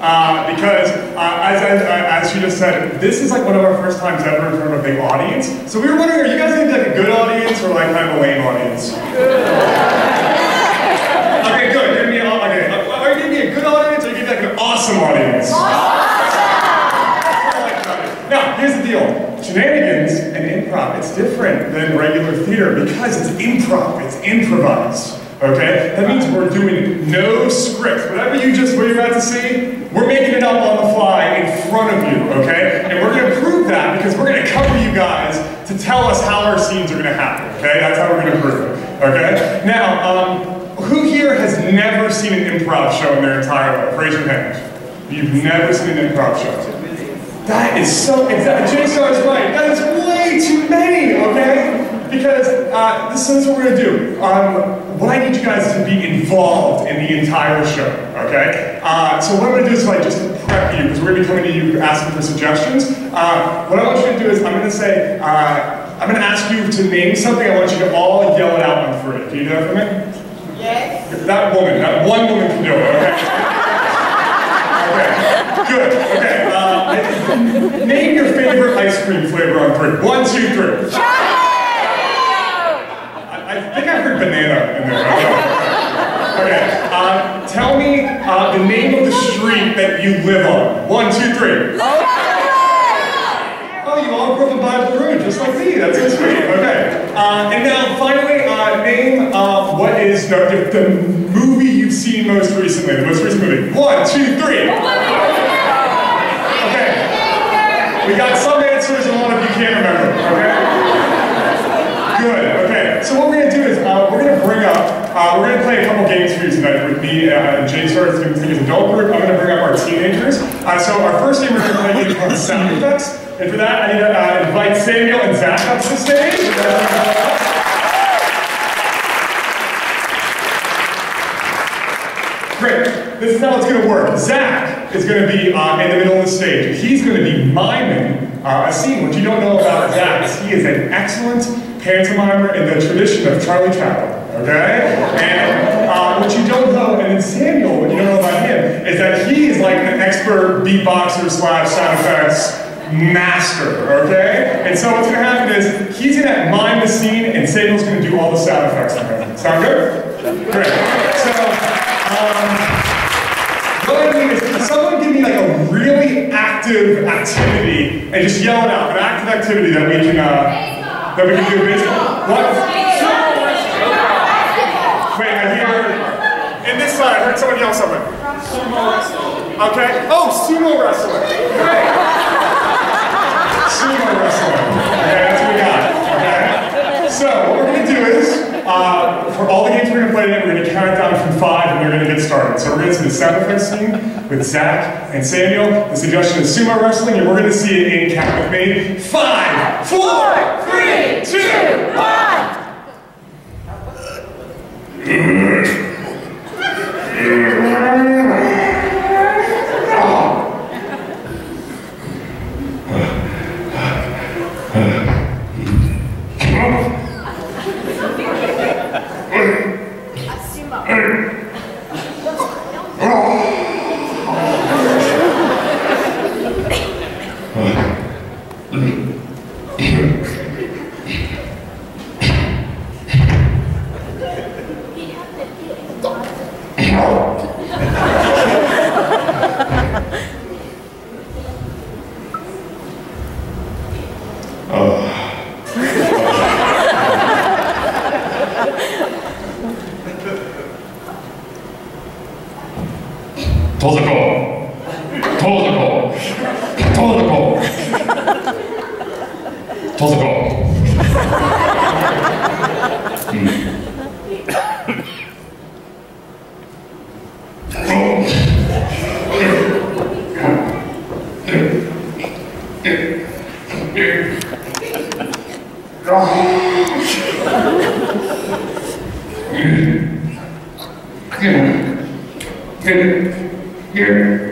because as she just said, this is like one of our first times ever in front of a big audience. So we were wondering, are you guys going to be like a good audience or like kind of a lame audience? Okay, good. Are you going to be a good audience or are you going to be like an awesome audience? Now, here's the deal. Shenanigans and improv, it's different than regular theater because it's improv, it's improvised, okay? That means we're doing no script. Whatever you're about to see, we're making it up on the fly in front of you, okay? And we're gonna prove that because we're gonna cover you guys to tell us how our scenes are gonna happen, okay? That's how we're gonna prove it, okay? Now, who here has never seen an improv show in their entire life? Raise your hand. You've never seen an improv show. That is so, exactly, J-Star is right, that is way too many, okay? Because this is what we're going to do. What I need you guys to be involved in the entire show, okay? So what I'm going to do is like just prep you, because we're going to be coming to you asking for suggestions. What I want you to do is I'm going to say, I'm going to ask you to name something, I want you to all yell it out on three. Can you do that for me? Yes. That one woman can do it, okay? Okay, good, okay. Name your favorite ice cream flavor on three. 1, 2, 3. I think I heard banana in there. Okay. Tell me the name of the street that you live on. 1, 2, 3. Oh, you all grew up by the road, just like me. That's so sweet. Okay. And now, finally, name what is the movie you've seen most recently. The most recent movie. 1, 2, 3. We got some answers and one of you can't remember, okay? Good, okay. So what we're going to do is we're going to bring up, we're going to play a couple games for you tonight with me and J-Star is going to take his adult group. I'm going to bring up our teenagers. So our first game we're going to play a game called Sound Effects. And for that I need to invite Samuel and Zach up to the stage. Great. This is how it's going to work. Zach is going to be in the middle of the stage. He's going to be miming a scene. What you don't know about Zach is he is an excellent pantomimer in the tradition of Charlie Chaplin. Okay? And what you don't know, and in Samuel, what you don't know about him, is that he is like an expert beatboxer / sound effects master, okay? And so what's going to happen is he's going to mime the scene and Samuel's going to do all the sound effects on him. Sound good? Great. So, what I mean is, can someone give me like a really active activity and just yell it out, an active activity that we can do basically. What? Wait, I hear, in this side, I heard someone yell something. Sumo wrestling. Okay, oh, sumo wrestling. Great. Sumo wrestling. Okay, that's what we got, okay? So, what we're going to do is, for all the games we're going to play today, we're going to count it down from 5 and we're going to get started. So we're going to see the sound effects scene with Zach and Samuel. The suggestion is sumo wrestling and we're going to see it in count with me. 5, 4, 3, 2, Here.